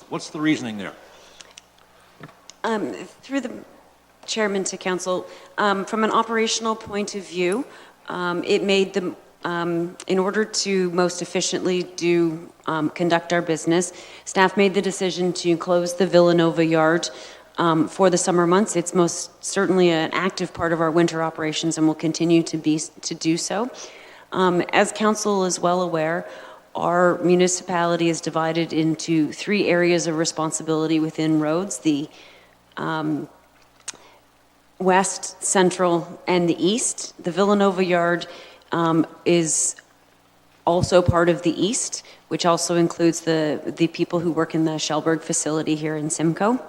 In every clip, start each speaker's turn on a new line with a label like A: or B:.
A: What's the reasoning there?
B: Through the chairman to council, from an operational point of view, it made the in order to most efficiently conduct our business, staff made the decision to close the Villanova yard for the summer months. It's most certainly an active part of our winter operations and will continue to do so. As council is well aware, our municipality is divided into 3 areas of responsibility within roads: the west, central, and the east. The Villanova yard is also part of the east, which also includes the people who work in the Shellberg facility here in Simcoe.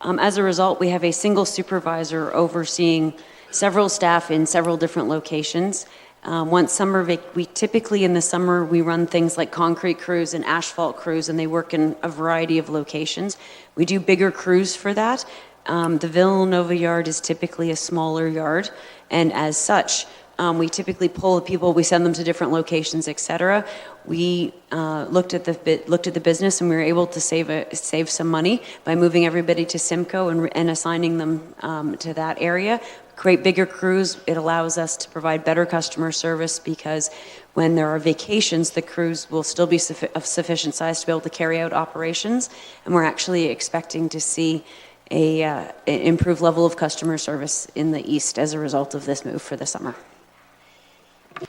B: As a result, we have a single supervisor overseeing several staff in several different locations. Once summer, we typically in the summer, we run things like concrete crews and asphalt crews, and they work in a variety of locations. We do bigger crews for that. The Villanova yard is typically a smaller yard, and as such, we typically pull the people, we send them to different locations, etc. We looked at the business, and we were able to save some money by moving everybody to Simcoe and assigning them to that area. Create bigger crews. It allows us to provide better customer service because when there are vacations, the crews will still be of sufficient size to be able to carry out operations, and we're actually expecting to see an improved level of customer service in the east as a result of this move for the summer.
C: Okay,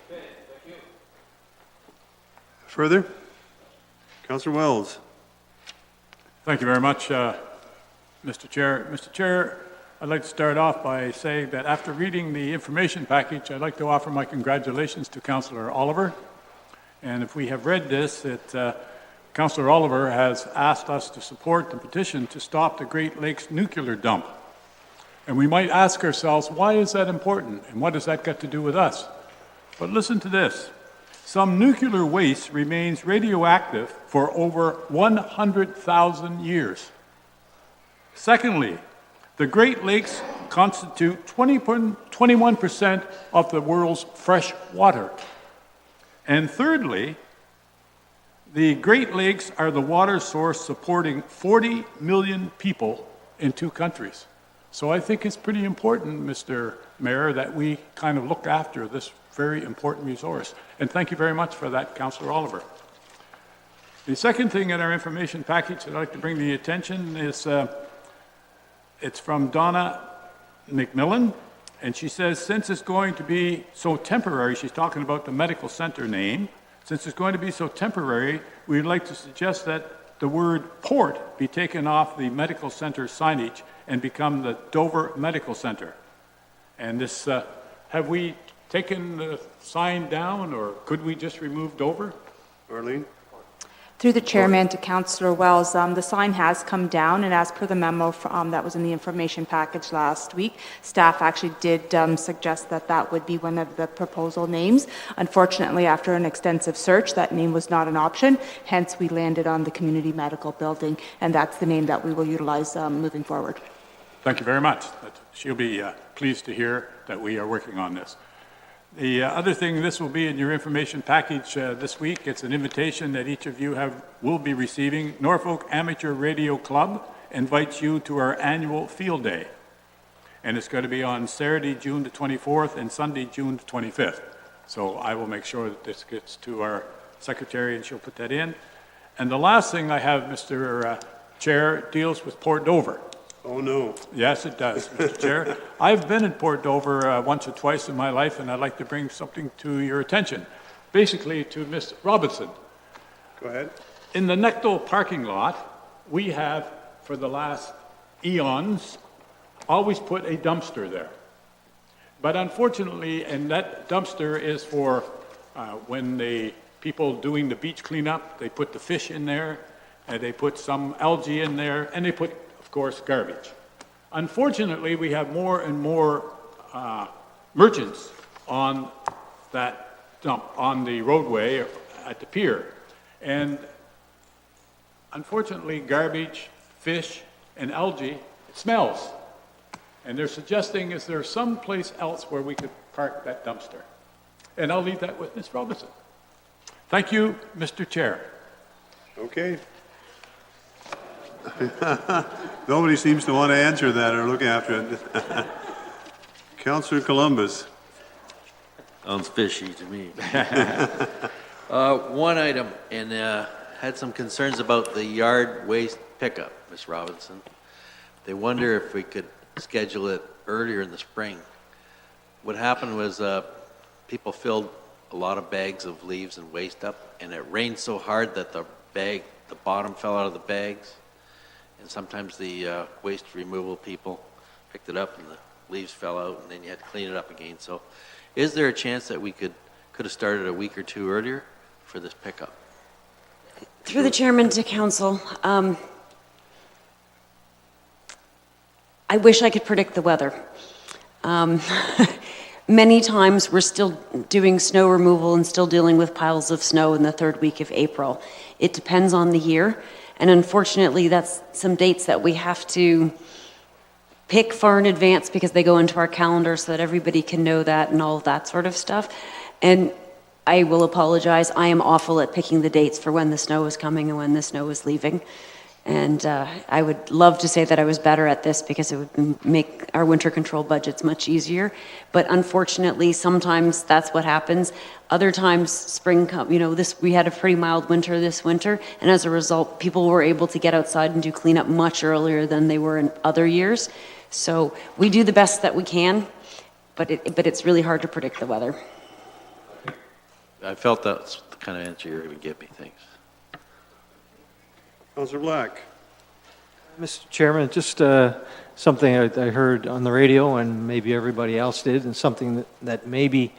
C: thank you. Further? Councillor Wells.
D: Thank you very much, Mr. Chair. Mr. Chair, I'd like to start off by saying that after reading the information package, I'd like to offer my congratulations to Councillor Oliver. And if we have read this, Councillor Oliver has asked us to support the petition to stop the Great Lakes nuclear dump. And we might ask ourselves, why is that important? And what does that got to do with us? But listen to this. Some nuclear waste remains radioactive for over 100,000 years. Secondly, the Great Lakes constitute 21% of the world's fresh water. And thirdly, the Great Lakes are the water source supporting 40 million people in 2 countries. So I think it's pretty important, Mr. Mayor, that we kind of look after this very important resource. And thank you very much for that, Councillor Oliver. The second thing in our information package that I'd like to bring to the attention is it's from Donna McMillan, and she says, since it's going to be so temporary, she's talking about the medical center name, since it's going to be so temporary, we'd like to suggest that the word port be taken off the medical center signage and become the Dover Medical Center. And this, have we taken the sign down, or could we just remove Dover?
C: Arlene?
E: Through the chairman to Councillor Wells, the sign has come down, and as per the memo that was in the information package last week, staff actually did suggest that that would be one of the proposal names. Unfortunately, after an extensive search, that name was not an option. Hence, we landed on the community medical building, and that's the name that we will utilize moving forward.
D: Thank you very much. She'll be pleased to hear that we are working on this. The other thing, this will be in your information package this week. It's an invitation that each of you will be receiving. Norfolk Amateur Radio Club invites you to our annual field day. And it's going to be on Saturday, June the 24th and Sunday, June the 25th. So I will make sure that this gets to our secretary and she'll put that in. And the last thing I have, Mr. Chair, deals with Port Dover.
C: Oh, no.
D: Yes, it does, Mr. Chair. I've been in Port Dover once or twice in my life, and I'd like to bring something to your attention. Basically, to Ms. Robinson.
C: Go ahead.
D: In the Necto parking lot, we have, for the last eons, always put a dumpster there. But unfortunately, and that dumpster is for when the people doing the beach cleanup, they put the fish in there, and they put some algae in there, and they put, of course, garbage. Unfortunately, we have more and more merchants on that dump, on the roadway at the pier. And unfortunately, garbage, fish, and algae, it smells. And they're suggesting, is there some place else where we could park that dumpster? And I'll leave that with Ms. Robinson. Thank you, Mr. Chair.
C: Okay. Nobody seems to want to answer that or look after it. Councillor Columbus.
A: Sounds fishy to me. One item, and had some concerns about the yard waste pickup, Ms. Robinson. They wonder if we could schedule it earlier in the spring. What happened was people filled a lot of bags of leaves and waste up, and it rained so hard that the bottom fell out of the bags, and sometimes the waste removal people picked it up and the leaves fell out, and then you had to clean it up again. So is there a chance that we could have started a week or two earlier for this pickup?
B: Through the chairman to council, I wish I could predict the weather. Many times we're still doing snow removal and still dealing with piles of snow in the third week of April. It depends on the year, and unfortunately that's some dates that we have to pick far in advance because they go into our calendar so that everybody can know that and all of that sort of stuff. And I will apologize, I am awful at picking the dates for when the snow is coming and when the snow is leaving. And I would love to say that I was better at this because it would make our winter control budgets much easier. But unfortunately, sometimes that's what happens. Other times, spring comes, we had a pretty mild winter this winter. And as a result, people were able to get outside and do cleanup much earlier than they were in other years. So we do the best that we can, but it's really hard to predict the weather.
A: I felt that's the kind of answer you were going to give me. Thanks.
C: Councillor Black.
F: Mr. Chairman, just something I heard on the radio and maybe everybody else did, and something that maybe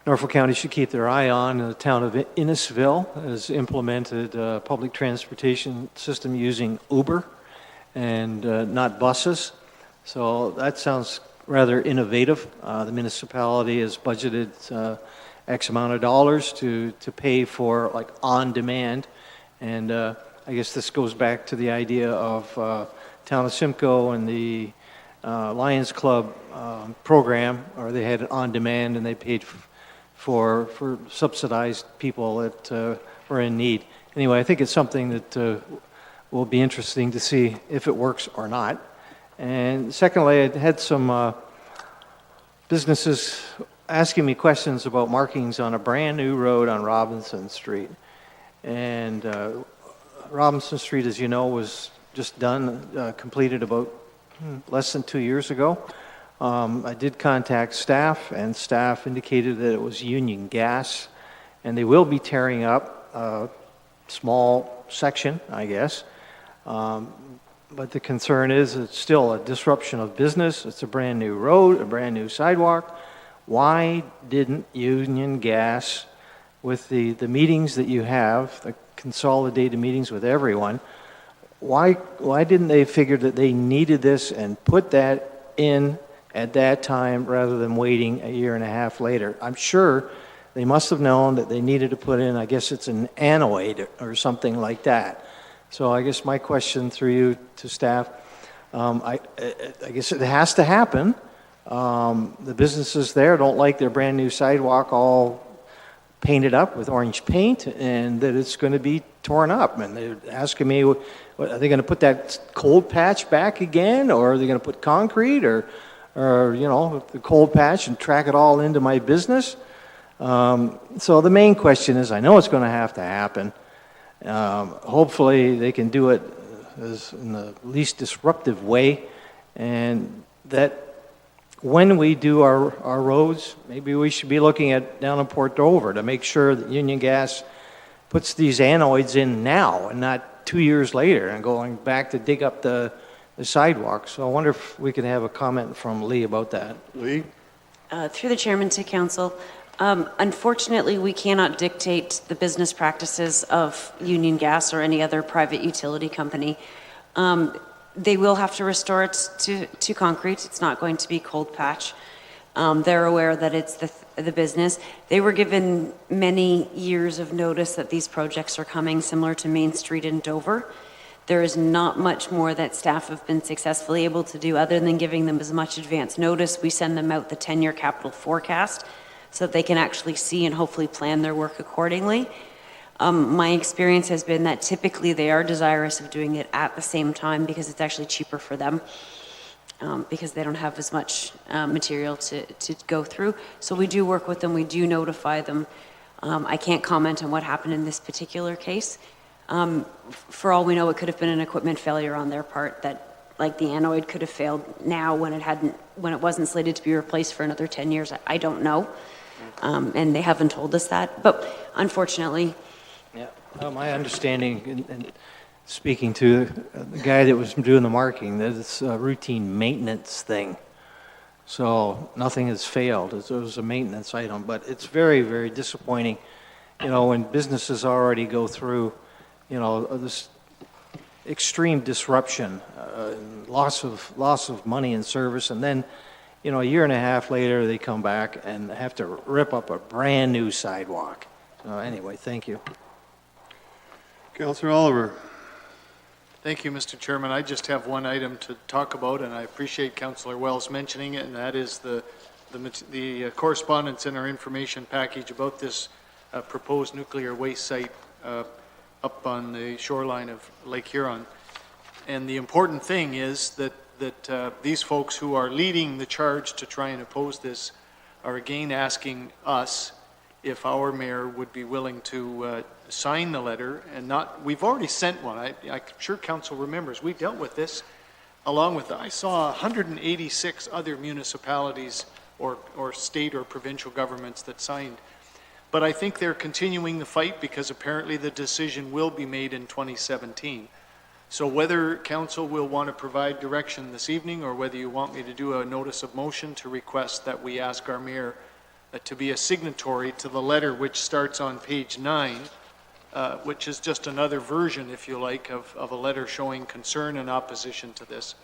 F: Norfolk County should keep their eye on. The town of Innisfil has implemented a public transportation system using Uber and not buses. So that sounds rather innovative. The municipality has budgeted X amount of dollars to pay for like on demand, and I guess this goes back to the idea of Town of Simcoe and the Lions Club program, or they had it on demand and they paid for subsidized people that were in need. Anyway, I think it's something that will be interesting to see if it works or not. And secondly, I had some businesses asking me questions about markings on a brand new road on Robinson Street. And Robinson Street, as you know, was just done, completed about less than 2 years ago. I did contact staff, and staff indicated that it was Union Gas, and they will be tearing up a small section, I guess. But the concern is it's still a disruption of business. It's a brand new road, a brand new sidewalk. Why didn't Union Gas, with the meetings that you have, the consolidated meetings with everyone, why didn't they figure that they needed this and put that in at that time rather than waiting a year and a half later? I'm sure they must have known that they needed to put in, I guess it's an anoid or something like that. So I guess my question through you to staff, I guess it has to happen. The businesses there don't like their brand new sidewalk all painted up with orange paint, and that it's going to be torn up. And they're asking me, are they going to put that cold patch back again, or are they going to put concrete, or the cold patch and track it all into my business? So the main question is, I know it's going to have to happen. Hopefully they can do it in the least disruptive way, and that when we do our roads, maybe we should be looking at down in Port Dover to make sure that Union Gas puts these anoids in now and not 2 years later and going back to dig up the sidewalk. So I wonder if we could have a comment from Lee about that.
C: Lee?
B: Through the chairman to council, unfortunately, we cannot dictate the business practices of Union Gas or any other private utility company. They will have to restore it to concrete. It's not going to be cold patch. They're aware that it's the business. They were given many years of notice that these projects are coming, similar to Main Street in Dover. There is not much more that staff have been successfully able to do other than giving them as much advance notice. We send them out the 10-year capital forecast so that they can actually see and hopefully plan their work accordingly. My experience has been that typically they are desirous of doing it at the same time because it's actually cheaper for them, because they don't have as much material to go through. So we do work with them, we do notify them. I can't comment on what happened in this particular case. For all we know, it could have been an equipment failure on their part, that like the anoid could have failed now when it wasn't slated to be replaced for another 10 years. I don't know. And they haven't told us that, but unfortunately.
F: Yeah, my understanding, and speaking to the guy that was doing the marking, that it's a routine maintenance thing. So nothing has failed. It was a maintenance item, but it's very, very disappointing, when businesses already go through, this extreme disruption, loss of money and service, and then, a year and a half later, they come back and have to rip up a brand-new sidewalk. So anyway, thank you.
C: Councillor Oliver.
G: Thank you, Mr. Chairman. I just have one item to talk about, and I appreciate Councillor Wells mentioning it, and that is the correspondence in our information package about this proposed nuclear waste site up on the shoreline of Lake Huron. And the important thing is that these folks who are leading the charge to try and oppose this are again asking us if our mayor would be willing to sign the letter and not, we've already sent one. I'm sure council remembers, we dealt with this along with, I saw 186 other municipalities or state or provincial governments that signed. But I think they're continuing the fight because apparently the decision will be made in 2017. So whether council will want to provide direction this evening or whether you want me to do a notice of motion to request that we ask our mayor to be a signatory to the letter which starts on page 9, which is just another version, if you like, of a letter showing concern and opposition to this.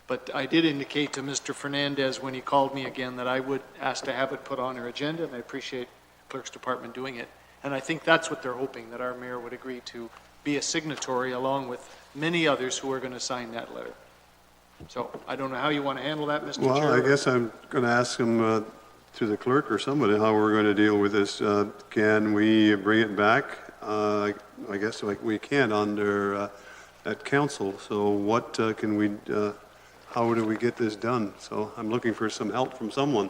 G: But I did indicate to Mr. Fernandez when he called me again that I would ask to have it put on our agenda, and I appreciate Clerk's Department doing it. And I think that's what they're hoping, that our mayor would agree to be a signatory along with many others who are going to sign that letter. So I don't know how you want to handle that, Mr. Chair.
C: Well, I guess I'm going to ask him to the clerk or somebody how we're going to deal with this. Can we bring it back? I guess we can't under at council. So what can we, how do we get this done? So I'm looking for some help from someone.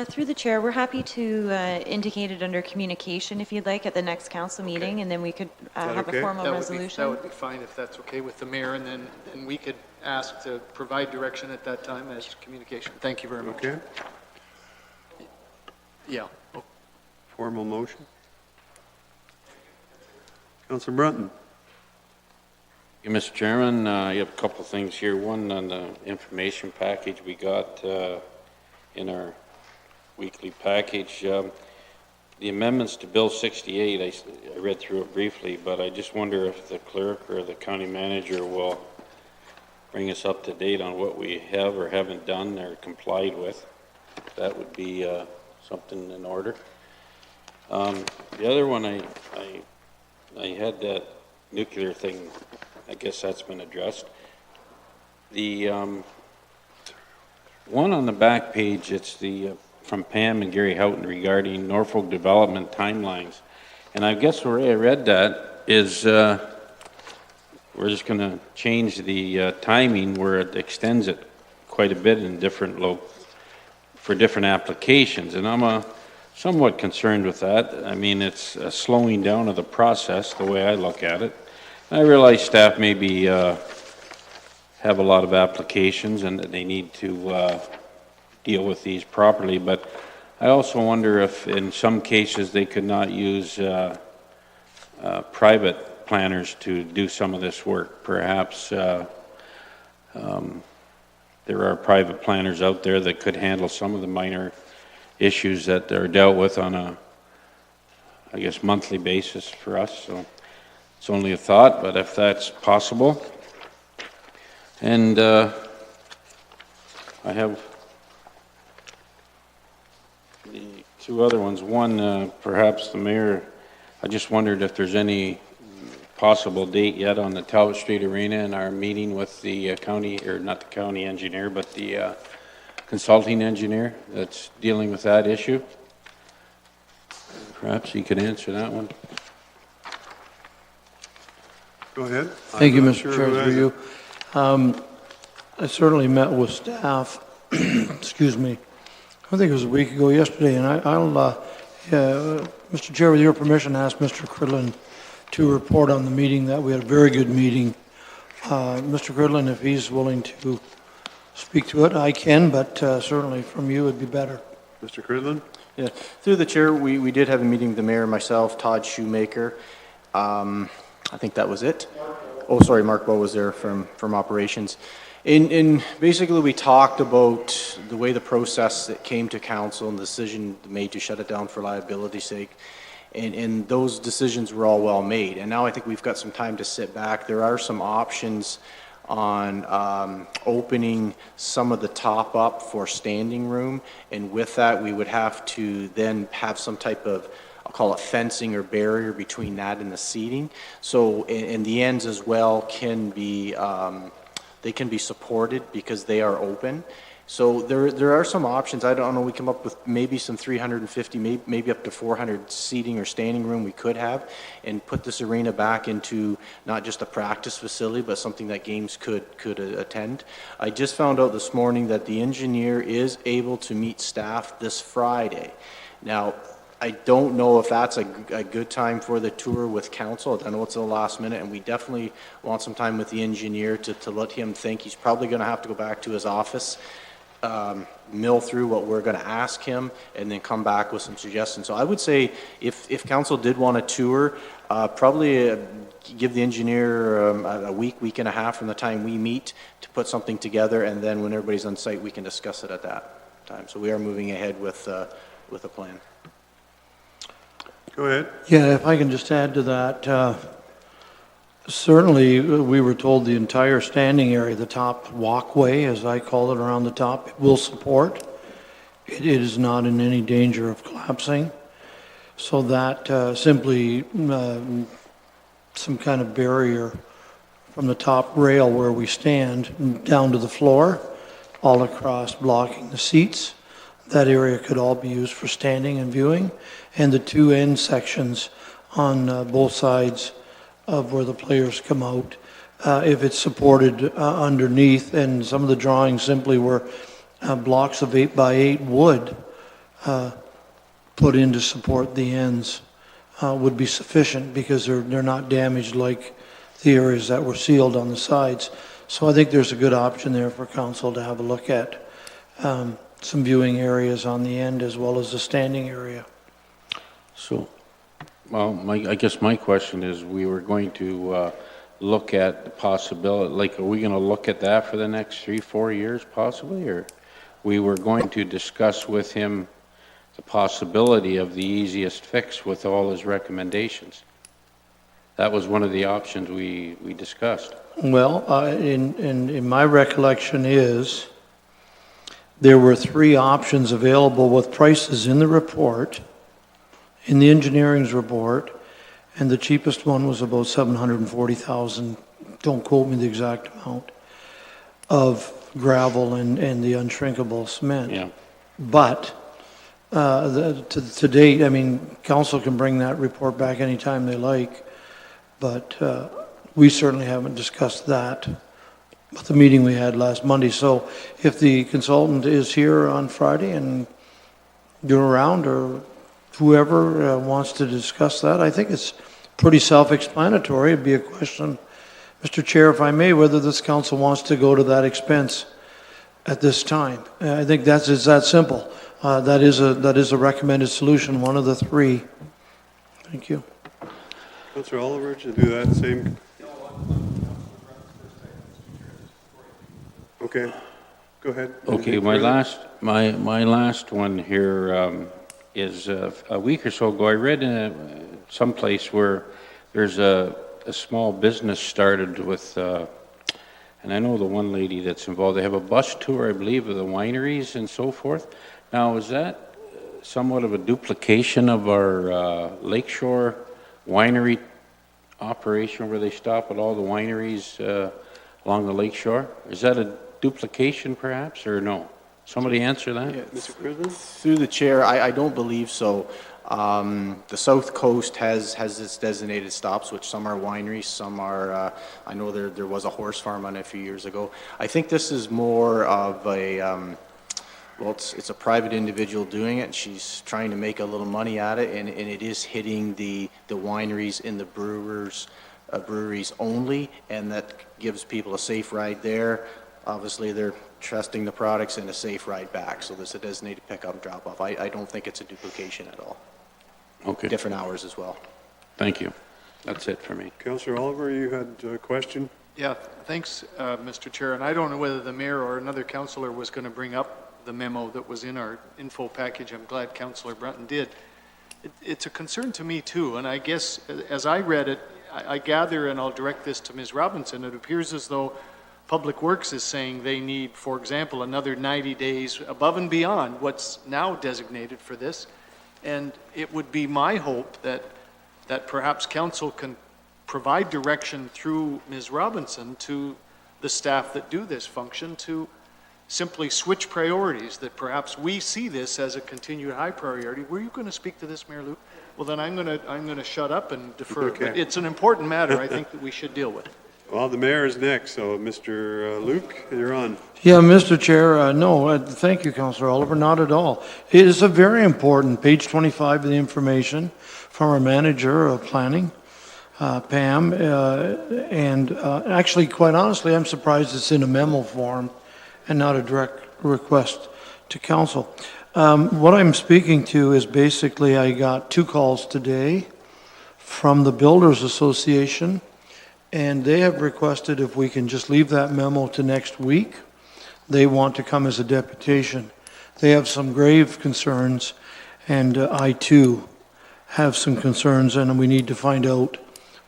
H: Through the chair, we're happy to indicate it under communication if you'd like at the next council meeting, and then we could have
C: okay?
H: a formal resolution.
G: That would be fine if that's okay with the mayor, and then we could ask to provide direction at that time as communication. Thank you very much.
C: Okay.
G: Yeah.
C: Formal motion. Councillor Brunton.
I: Thank you, Mr. Chairman. I have a couple of things here. One on the information package we got in our weekly package. The amendments to Bill 68, I read through it briefly, but I just wonder if the clerk or the county manager will bring us up to date on what we have or haven't done or complied with. That would be something in order. The other one, I had that nuclear thing. I guess that's been addressed. The one on the back page, it's the from Pam and Gary Houghton regarding Norfolk development timelines. And I guess where I read that is we're just going to change the timing where it extends it quite a bit in different for different applications. And I'm somewhat concerned with that. I mean, it's a slowing down of the process, the way I look at it. I realize staff maybe have a lot of applications and that they need to deal with these properly, but I also wonder if in some cases they could not use private planners to do some of this work. Perhaps there are private planners out there that could handle some of the minor issues that are dealt with on a, I guess, monthly basis for us. So it's only a thought, but if that's possible. And I have the two other ones. One, perhaps the mayor, I just wondered if there's any possible date yet on the Talbot Street Arena and our meeting with the county, or not the county engineer, but the consulting engineer that's dealing with that issue. Perhaps you could answer that one.
C: Go ahead.
J: Thank you,
C: I'm not
J: Mr.
C: sure
J: Chair,
C: who has
J: through
C: it.
J: you. I certainly met with staff, excuse me, I think it was a week ago yesterday, and Mr. Chair, with your permission, ask Mr. Cridlin to report on the meeting, that we had a very good meeting. Mr. Cridlin, if he's willing to speak to it, I can, but certainly from you it'd be better.
C: Mr. Cridlin?
K: Yeah, through the chair, we did have a meeting, the mayor, myself, Todd Shoemaker. I think that was it. Oh, sorry, Mark Bowe was there from operations. In basically, we talked about the way the process that came to council and the decision made to shut it down for liability's sake. And those decisions were all well made. And now I think we've got some time to sit back. There are some options on opening some of the top up for standing room. And with that, we would have to then have some type of, I'll call it fencing or barrier between that and the seating. So, and the ends as well can be, they can be supported because they are open. So there are some options. I don't know, we come up with maybe some 350, maybe up to 400 seating or standing room we could have, and put this arena back into not just a practice facility, but something that games could attend. I just found out this morning that the engineer is able to meet staff this Friday. Now, I don't know if that's a good time for the tour with council. I know it's the last minute, and we definitely want some time with the engineer to let him think. He's probably going to have to go back to his office, mill through what we're going to ask him, and then come back with some suggestions. So I would say if council did want a tour, probably give the engineer a week and a half from the time we meet to put something together, and then when everybody's on site, we can discuss it at that time. So we are moving ahead with a plan.
C: Go ahead.
J: Yeah, if I can just add to that, certainly we were told the entire standing area, the top walkway, as I call it, around the top, will support. It is not in any danger of collapsing. So that simply some kind of barrier from the top rail where we stand down to the floor, all across blocking the seats. That area could all be used for standing and viewing, and the two end sections on both sides of where the players come out, if it's supported underneath, and some of the drawings simply were blocks of 8x8 wood put in to support the ends, would be sufficient because they're not damaged like the areas that were sealed on the sides. So I think there's a good option there for council to have a look at. Some viewing areas on the end as well as the standing area.
I: So, well, I guess my question is, we were going to look at the possibility, like, are we going to look at that for the next 3-4 years possibly, or we were going to discuss with him the possibility of the easiest fix with all his recommendations? That was one of the options we discussed.
J: Well, in my recollection is there were 3 options available with prices in the report, in the engineering's report, and the cheapest one was about $740,000, don't quote me the exact amount, of gravel and the unshrinkable cement.
I: Yeah.
J: But to date, I mean, council can bring that report back anytime they like, but we certainly haven't discussed that at the meeting we had last Monday. So if the consultant is here on Friday and you're around, or whoever wants to discuss that, I think it's pretty self-explanatory. It'd be a question, Mr. Chair, if I may, whether this council wants to go to that expense at this time. I think it's that simple. That is a recommended solution, one of the 3. Thank you.
C: Councillor Oliver, to do that same. Okay, go ahead.
I: Okay, my last one here is a week or so ago, I read someplace where there's a small business started with, and I know the one lady that's involved, they have a bus tour, I believe, of the wineries and so forth. Now, is that somewhat of a duplication of our lakeshore winery operation where they stop at all the wineries along the lakeshore? Is that a duplication perhaps, or no? Somebody answer that?
K: Yeah,
C: Mr. Cridlin?
K: through the chair, I don't believe so. The South Coast has its designated stops, which some are wineries, some are, I know there was a horse farm on it a few years ago. I think this is more of a, well, it's a private individual doing it. She's trying to make a little money at it, and it is hitting the wineries and the breweries only, and that gives people a safe ride there. Obviously, they're trusting the products and a safe ride back. So there's a designated pickup and drop off. I don't think it's a duplication at all.
I: Okay,
K: Different hours as well.
I: thank you. That's it for me.
C: Councillor Oliver, you had a question?
G: Yeah, thanks, Mr. Chair. And I don't know whether the mayor or another councillor was going to bring up the memo that was in our info package. I'm glad Councillor Brunton did. It's a concern to me too, and I guess as I read it, I gather, and I'll direct this to Ms. Robinson, it appears as though Public Works is saying they need, for example, another 90 days above and beyond what's now designated for this. And it would be my hope that perhaps council can provide direction through Ms. Robinson to the staff that do this function to simply switch priorities, that perhaps we see this as a continued high priority. Were you going to speak to this, Mayor Luke? Well, then I'm going to shut up and defer.
C: Okay.
G: But it's an important matter, I think, that we should deal with.
C: Well, the mayor is next, so Mr. Luke, you're on.
J: Yeah, Mr. Chair, no, thank you, Councillor Oliver, not at all. It is a very important, page 25 of the information from our manager of planning, Pam, and actually, quite honestly, I'm surprised it's in a memo form and not a direct request to council. What I'm speaking to is basically I got 2 calls today from the Builders Association, and they have requested if we can just leave that memo to next week. They want to come as a deputation. They have some grave concerns, and I too have some concerns, and we need to find out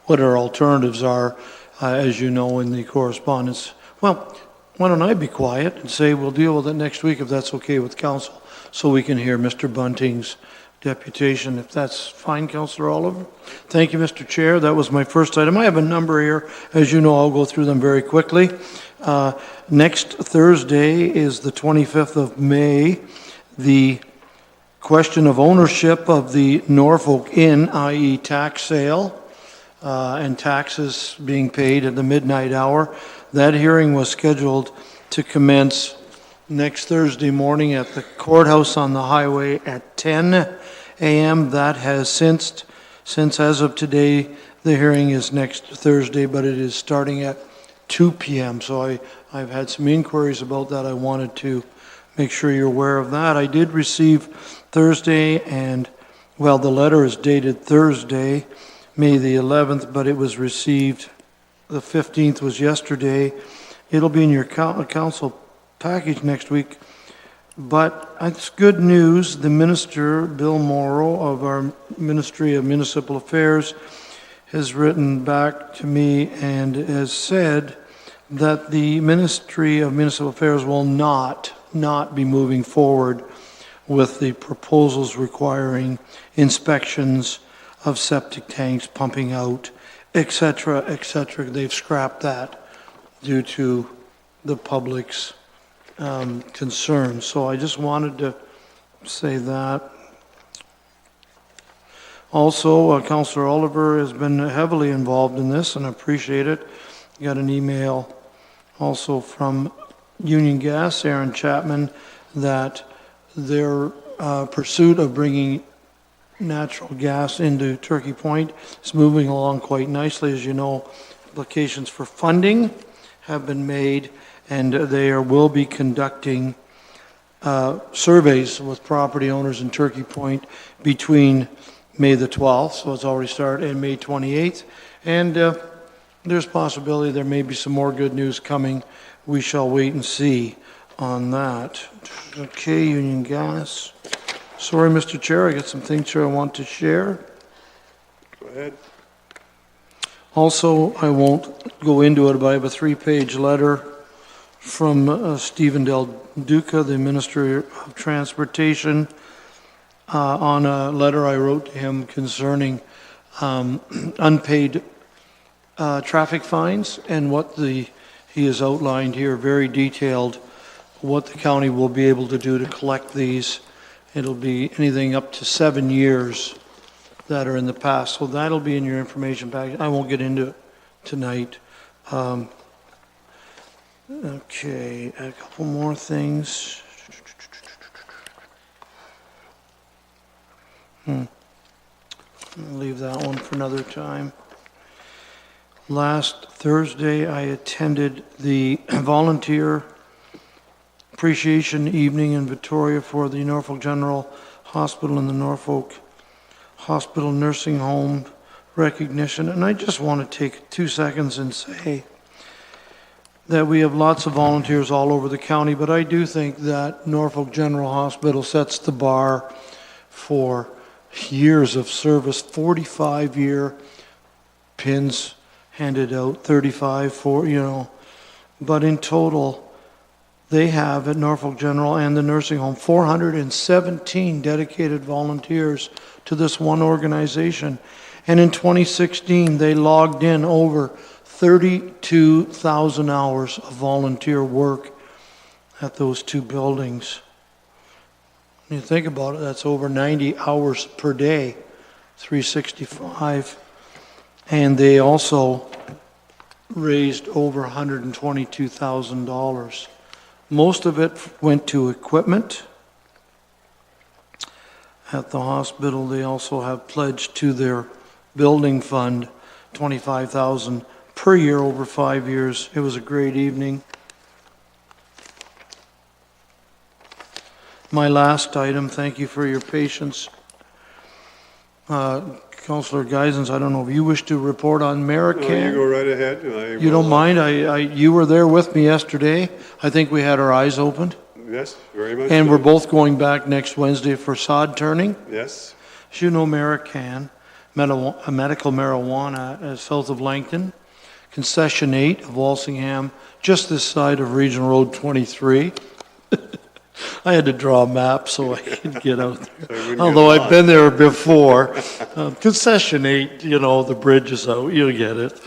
J: what our alternatives are, as you know, in the correspondence. Well, why don't I be quiet and say we'll deal with it next week if that's okay with council, so we can hear Mr. Bunting's deputation, if that's fine, Councillor Oliver. Thank you, Mr. Chair. That was my first item. I have a number here. As you know, I'll go through them very quickly. Next Thursday is the 25th of May. The question of ownership of the Norfolk Inn, i.e. tax sale, and taxes being paid at the midnight hour. That hearing was scheduled to commence next Thursday morning at the courthouse on the highway at 10 a.m. That has since as of today, the hearing is next Thursday, but it is starting at 2 p.m. So I've had some inquiries about that. I wanted to make sure you're aware of that. I did receive Thursday, and well, the letter is dated Thursday, May the 11th, but it was received, the 15th was yesterday. It'll be in your council package next week, but it's good news. The Minister, Bill Morrow, of our Ministry of Municipal Affairs, has written back to me and has said that the Ministry of Municipal Affairs will not be moving forward with the proposals requiring inspections of septic tanks, pumping out, etc., etc. They've scrapped that due to the public's concerns. So I just wanted to say that. Also, Councillor Oliver has been heavily involved in this, and I appreciate it. Got an email also from Union Gas, Aaron Chapman, that their pursuit of bringing natural gas into Turkey Point is moving along quite nicely. As you know, applications for funding have been made, and they will be conducting surveys with property owners in Turkey Point between May the 12th, so it's already started, and May 28th. And there's possibility there may be some more good news coming. We shall wait and see on that. Okay, Union Gas. Sorry, Mr. Chair, I got some things here I want to share.
C: Go ahead.
J: Also, I won't go into it, but I have a 3-page letter from Stephen Del Duca, the Minister of Transportation, on a letter I wrote to him concerning unpaid traffic fines, and what he has outlined here, very detailed, what the county will be able to do to collect these It'll be anything up to 7 years that are in the past. So that'll be in your information package. I won't get into it tonight. Okay, a couple more things. I'll leave that one for another time. Last Thursday, I attended the volunteer appreciation evening in Victoria for the Norfolk General Hospital and the Norfolk Hospital Nursing Home recognition. And I just want to take 2 seconds and say that we have lots of volunteers all over the county, but I do think that Norfolk General Hospital sets the bar for years of service, 45-year pins handed out, 35 for, but in total, they have at Norfolk General and the nursing home 417 dedicated volunteers to this one organization. And in 2016, they logged in over 32,000 hours of volunteer work at those 2 buildings. When you think about it, that's over 90 hours per day, 365. And they also raised over $122,000. Most of it went to equipment. At the hospital, they also have pledged to their building fund $25,000 per year over 5 years. It was a great evening. My last item, thank you for your patience. Councillor Geisens, I don't know if you wish to report on American.
C: No, you go right ahead.
J: You don't mind? You were there with me yesterday. I think we had our eyes opened.
C: Yes, very much.
J: And
C: so.
J: we're both going back next Wednesday for sod turning.
C: Yes.
J: As you know, American, medical marijuana south of Langton, concession 8 of Walsingham, just this side of Regional Road 23. I had to draw a map so I could get out there. Although I've been there before. Concession 8, the bridge is out. You'll get it.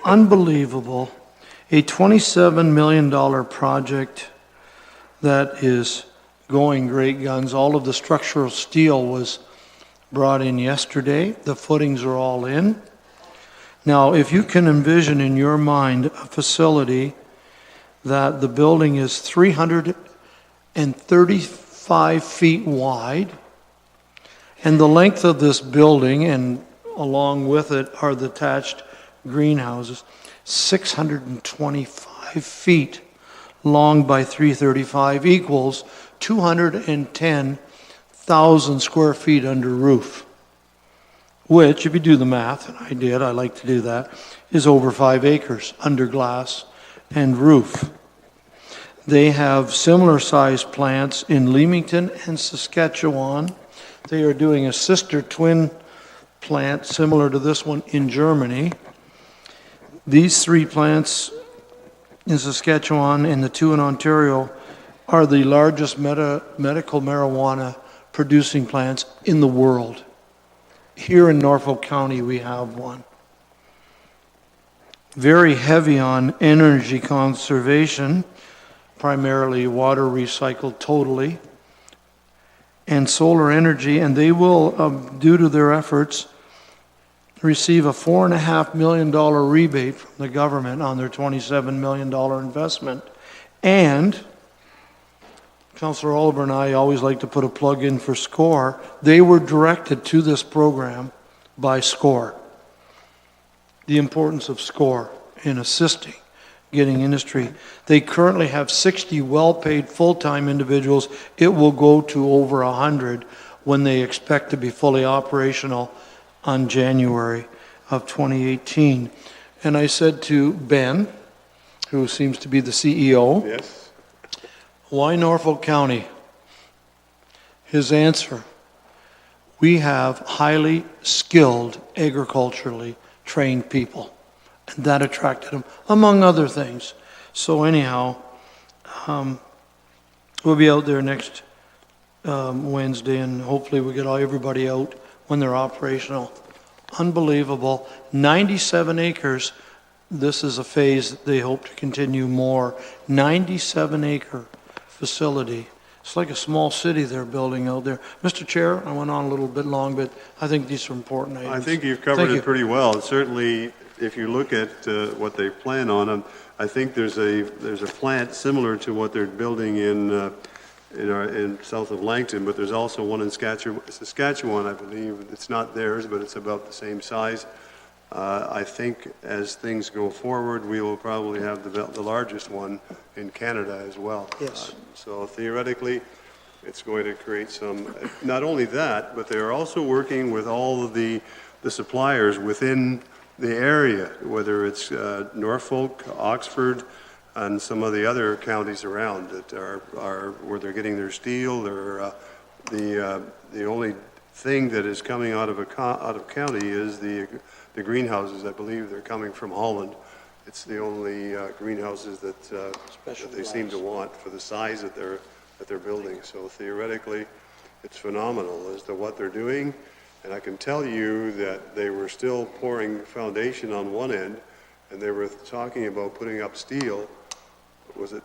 J: Unbelievable. A $27 million project that is going great guns. All of the structural steel was brought in yesterday. The footings are all in. Now, if you can envision in your mind a facility that the building is 335 feet wide, and the length of this building, and along with it are the attached greenhouses, 625 feet long by 335 equals 210,000 square feet under roof, which, if you do the math, and I like to do that, is over 5 acres under glass and roof. They have similar sized plants in Leamington and Saskatchewan. They are doing a sister twin plant similar to this one in Germany. These 3 plants in Saskatchewan and the 2 in Ontario are the largest medical marijuana producing plants in the world. Here in Norfolk County, we have one. Very heavy on energy conservation, primarily water recycled totally, and solar energy, and they will, due to their efforts, receive a $4.5 million rebate from the government on their $27 million investment. And Councillor Oliver and I always like to put a plug in for SCORE. They were directed to this program by SCORE. The importance of SCORE in assisting getting industry. They currently have 60 well-paid full-time individuals. It will go to over 100 when they expect to be fully operational on January of 2018. And I said to Ben, who seems to be the CEO,
C: Yes.
J: why Norfolk County? His answer, we have highly skilled, agriculturally trained people. And that attracted him, among other things. So anyhow, we'll be out there next Wednesday, and hopefully we get everybody out when they're operational. Unbelievable. 97 acres. This is a phase that they hope to continue more. 97 acre facility. It's like a small city they're building out there. Mr. Chair, I went on a little bit long, but I think these are important items.
C: I think you've covered it pretty well. And certainly, if you look at what they plan on, I think there's a plant similar to what they're building in south of Langton, but there's also one in Saskatchewan, I believe. It's not theirs, but it's about the same size. I think as things go forward, we will probably have the largest one in Canada as well.
J: Yes.
C: So theoretically, it's going to create some, not only that, but they're also working with all of the suppliers within the area, whether it's Norfolk, Oxford, and some of the other counties around that are where they're getting their steel. They're, the only thing that is coming out of county is the greenhouses. I believe they're coming from Holland. It's the only greenhouses that they seem to want for the size that they're building. So theoretically, it's phenomenal as to what they're doing. And I can tell you that they were still pouring foundation on one end, and they were talking about putting up steel. Was it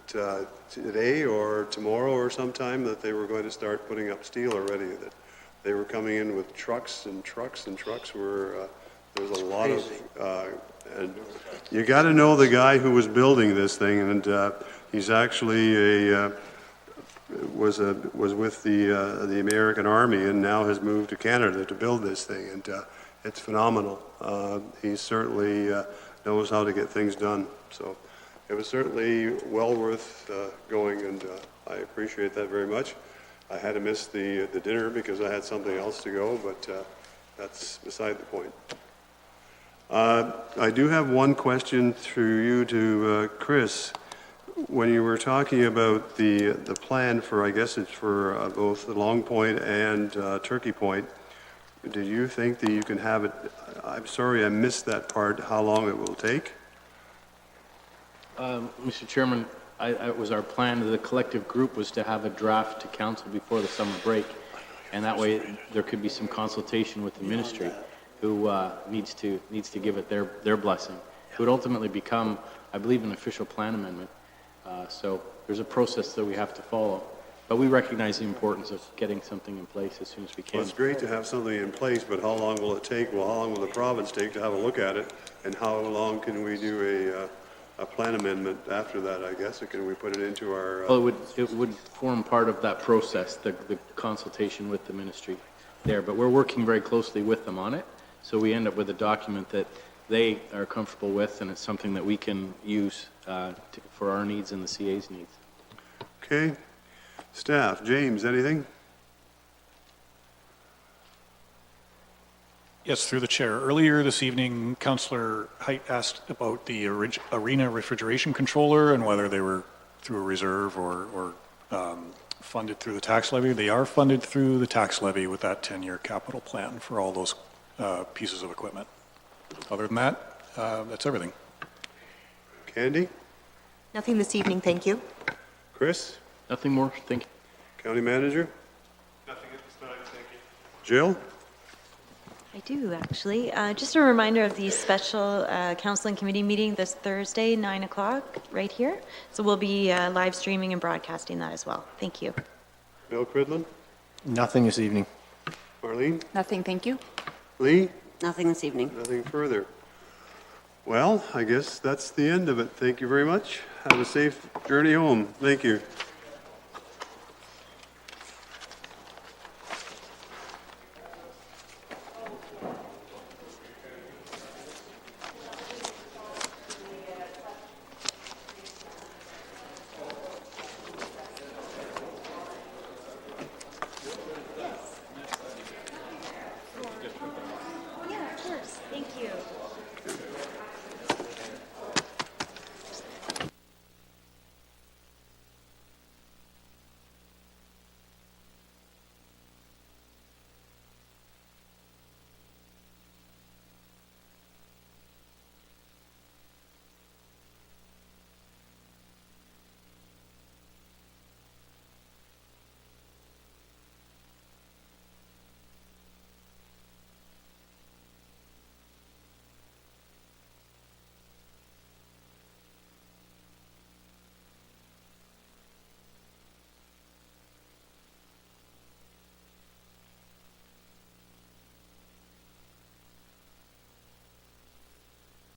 C: today or tomorrow or sometime that they were going to start putting up steel already? That they were coming in with trucks and trucks and trucks. There's a lot of, and you got to know the guy who was building this thing, and he's actually was with the American Army and now has moved to Canada to build this thing, and it's phenomenal. He certainly knows how to get things done. So it was certainly well worth going, and I appreciate that very much. I had to miss the dinner because I had something else to go, but that's beside the point. I do have one question through you to Chris. When you were talking about the plan for, I guess it's for both the Long Point and Turkey Point, did you think that you can have it, I'm sorry I missed that part, how long it will take?
L: Mr. Chairman, it was our plan, the collective group was to have a draft to council before the summer break, and that way there could be some consultation with the ministry, who needs to give it their blessing. It would ultimately become, I believe, an official plan amendment. So there's a process that we have to follow. But we recognize the importance of getting something in place as soon as we can.
C: Well, it's great to have something in place, but how long will it take? Well, how long will the province take to have a look at it? And how long can we do a plan amendment after that, I guess? Or can we put it into our...
L: Well, it would form part of that process, the consultation with the ministry there. But we're working very closely with them on it. So we end up with a document that they are comfortable with, and it's something that we can use for our needs and the CA's needs.
C: Okay. Staff, James, anything?
M: Yes, through the chair. Earlier this evening, Councillor Height asked about the arena refrigeration controller and whether they were through a reserve or funded through the tax levy. They are funded through the tax levy with that 10-year capital plan for all those pieces of equipment. Other than that, that's everything.
C: Candy?
N: Nothing this evening, thank you.
C: Chris?
L: Nothing more, thank you.
C: County Manager?
M: Nothing at this time, thank you.
C: Jill?
H: I do, actually. Just a reminder of the special council and committee meeting this Thursday, 9 o'clock, right here. So we'll be live streaming and broadcasting that as well. Thank you.
C: Bill Cridlin?
K: Nothing this evening.
C: Marlene?
E: Nothing, thank you.
C: Lee?
B: Nothing this evening.
C: Nothing further. Well, I guess that's the end of it. Thank you very much. Have a safe journey home. Thank you.